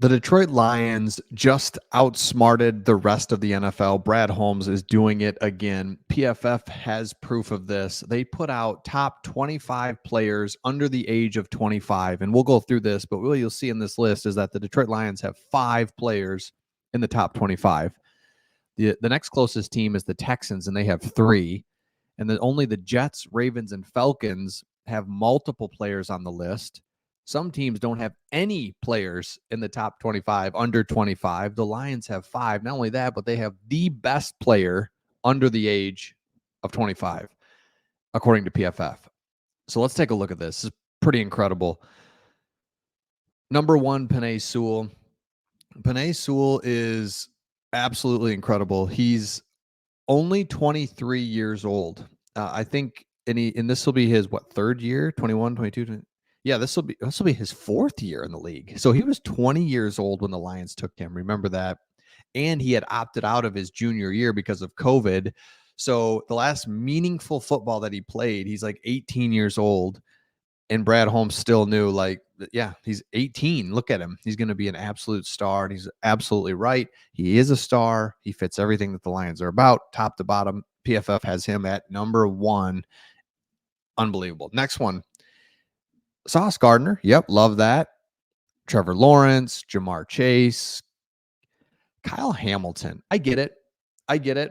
The Detroit Lions just outsmarted the rest of the NFL. Brad Holmes is doing it again. PFF has proof of this. They put out top 25 players under the age of 25. And we'll go through this, but what you'll see in this list is that the Detroit Lions have 5 players in the top 25. The next closest team is the Texans, and they have 3. And then only the Jets, Ravens, and Falcons have multiple players on the list. Some teams don't have any players in the top 25 under 25. The Lions have 5. Not only that, but they have the best player under the age of 25, according to PFF. So let's take a look at this. This is pretty incredible. Number 1, Penei Sewell. Penei Sewell is absolutely incredible. He's only 23 years old. I think, and this will be his, third year, 21, 22, 20, yeah, this will be his 4th year in the league. So he was 20 years old when the Lions took him. Remember that. And he had opted out of his junior year because of COVID. So the last meaningful football that he played, he's like 18 years old. And Brad Holmes still knew, he's 18. Look at him. He's going to be an absolute star. And he's absolutely right. He is a star. He fits everything that the Lions are about, top to bottom. PFF has him at number 1. Unbelievable. Next one. Sauce Gardner. Yep, love that. Trevor Lawrence, Jamar Chase, Kyle Hamilton. I get it,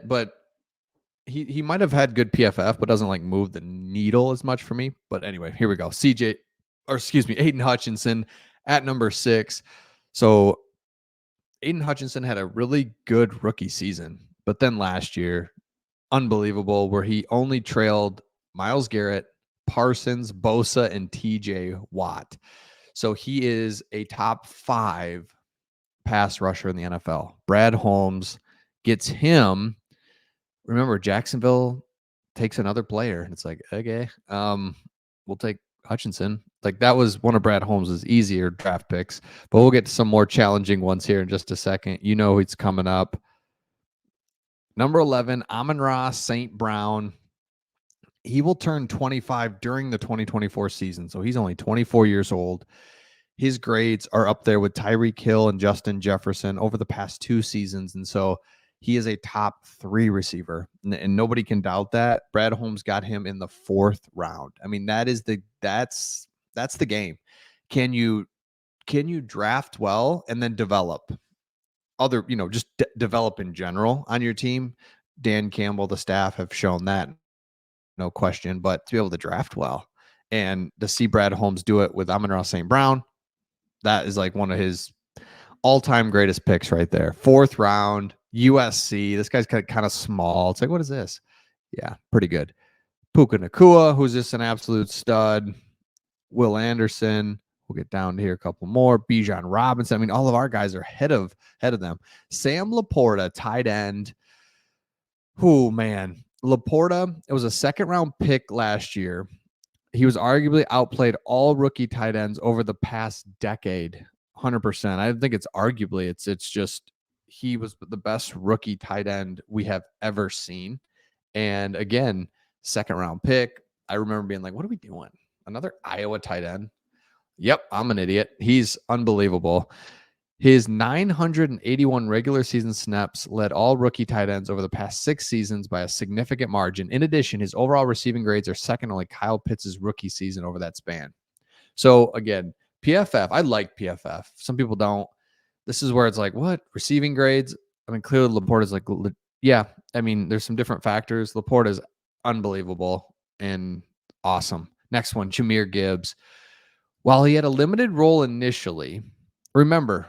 but he might have had good PFF, but doesn't move the needle as much for me. But anyway, here we go. Aidan Hutchinson at number 6. So Aidan Hutchinson had a really good rookie season, but then last year, unbelievable, where he only trailed Myles Garrett, Parsons, Bosa, and TJ Watt. So he is a top 5 pass rusher in the NFL. Brad Holmes gets him. Remember, Jacksonville takes another player, and it's okay, we'll take Hutchinson. That was one of Brad Holmes' easier draft picks, but we'll get to some more challenging ones here in just a second. You know he's coming up. Number 11, Amon-Ra St. Brown. He will turn 25 during the 2024 season, so he's only 24 years old. His grades are up there with Tyreek Hill and Justin Jefferson over the past 2 seasons, and so he is a top 3 receiver, and nobody can doubt that. Brad Holmes got him in the 4th round. I mean, that's the game. Can you draft well and then develop other, just develop in general on your team? Dan Campbell, the staff have shown that, no question, but to be able to draft well and to see Brad Holmes do it with Amon-Ra St. Brown, that is one of his all-time greatest picks right there. 4th round, USC. This guy's kind of small. It's what is this? Yeah, pretty good. Puka Nacua, who's just an absolute stud. Will Anderson. We'll get down to here a couple more. Bijan Robinson. I mean, all of our guys are ahead of them. Sam LaPorta, tight end. Oh, man. LaPorta, it was a 2nd-round pick last year. He was arguably outplayed all rookie tight ends over the past decade. 100%. I think it's arguably. It's just he was the best rookie tight end we have ever seen. And again, 2nd-round pick. I remember being what are we doing? Another Iowa tight end? Yep, I'm an idiot. He's unbelievable. His 981 regular season snaps led all rookie tight ends over the past 6 seasons by a significant margin. In addition, his overall receiving grades are second only Kyle Pitts' rookie season over that span. So again, PFF, I like PFF. Some people don't. This is where it's what? Receiving grades? I mean, clearly LaPorta's yeah. I mean, there's some different factors. LaPorta's unbelievable and awesome. Next one, Jahmyr Gibbs. While he had a limited role initially, remember,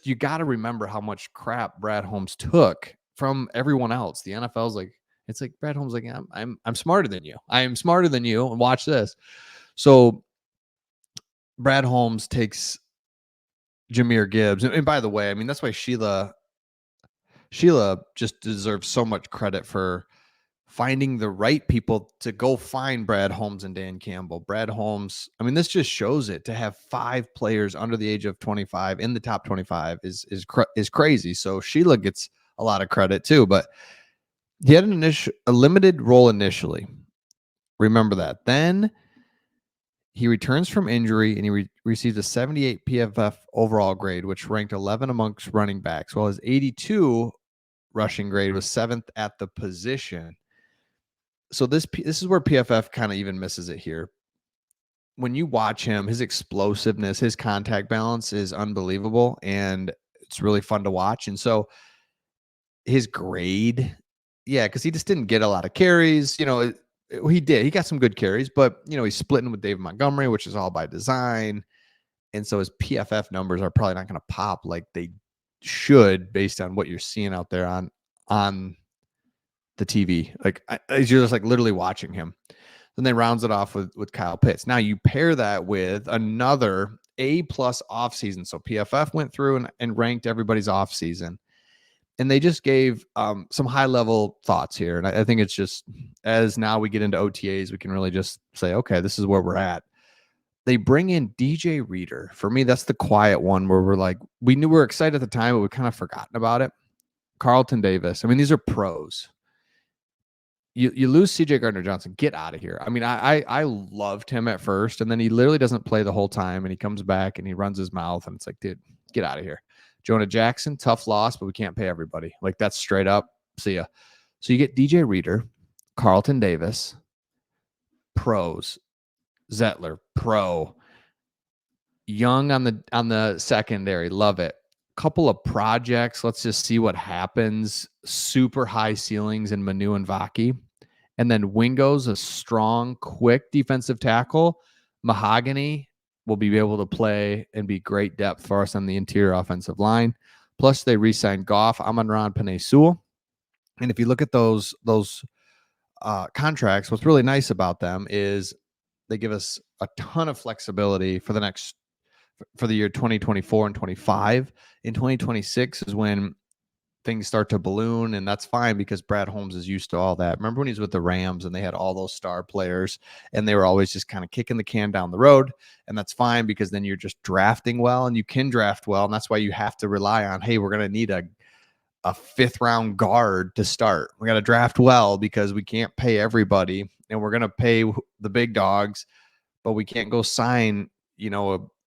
you got to remember how much crap Brad Holmes took from everyone else. The NFL's it's Brad Holmes I'm smarter than you. I am smarter than you, and watch this. So Brad Holmes takes Jahmyr Gibbs. And by the way, I mean, that's why Sheila just deserves so much credit for finding the right people to go find Brad Holmes and Dan Campbell. Brad Holmes, I mean, this just shows it. To have 5 players under the age of 25 in the top 25 is crazy. So Sheila gets a lot of credit too, but he had a limited role initially. Remember that. Then He returns from injury and he received a 78 PFF overall grade, which ranked 11 amongst running backs, while his 82 rushing grade was 7th at the position. So this is where PFF kind of even misses it here. When you watch him, his explosiveness, his contact balance is unbelievable, and it's really fun to watch. And so his grade, yeah, because he just didn't get a lot of carries. He did. He got some good carries, but he's splitting with David Montgomery, which is all by design. And so his PFF numbers are probably not going to pop like they should based on what you're seeing out there on the TV. Like you're just like literally watching him. Then they rounds it off with Kyle Pitts. Now you pair that with another A+ offseason. So PFF went through and ranked everybody's offseason. And they just gave some high level thoughts here. And I think it's just, as now we get into OTAs, we can really just say, okay, this is where we're at. They bring in DJ Reader. For me, that's the quiet one where we're like, we knew we were excited at the time, but we kind of forgotten about it. Carlton Davis. I mean, these are pros. You lose CJ Gardner-Johnson. Get out of here. I mean, I loved him at first, and then he literally doesn't play the whole time, and he comes back and he runs his mouth, and it's like, dude, get out of here. Jonah Jackson, tough loss, but we can't pay everybody. Like, that's straight up. See ya. So you get DJ Reader, Carlton Davis, pros, Zettler, pro, Young on the secondary, love it. Couple of projects, let's just see what happens. Super high ceilings in Manu and Vaki. And then Wingo's a strong, quick defensive tackle. Mahogany will be able to play and be great depth for us on the interior offensive line. Plus, they re-signed Goff, Amon-Ra, Penei Sewell. And if you look at those contracts, what's really nice about them is they give us a ton of flexibility for the year 2024 and 25. In 2026 is when things start to balloon, and that's fine because Brad Holmes is used to all that. Remember when he was with the Rams and they had all those star players and they were always just kind of kicking the can down the road, and that's fine because then you're just drafting well, and you can draft well, and that's why you have to rely on, hey, we're going to need a 5th round guard to start. We got to draft well because we can't pay everybody, and we're going to pay the big dogs, but we can't go sign,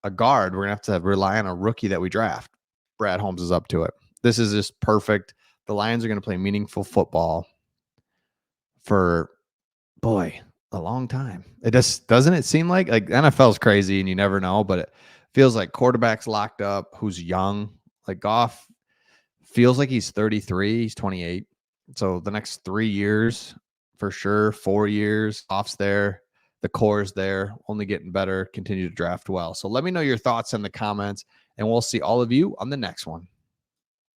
a guard. We're going to have to rely on a rookie that we draft. Brad Holmes is up to it. This is just perfect. The Lions are going to play meaningful football for, a long time. It just doesn't it seem like NFL is crazy and you never know, but it feels like quarterback's locked up who's young. Like Goff feels like he's 33, he's 28. So the next 3 years for sure, 4 years, Goff's there. The core is there, only getting better, continue to draft well. So let me know your thoughts in the comments, and we'll see all of you on the next one.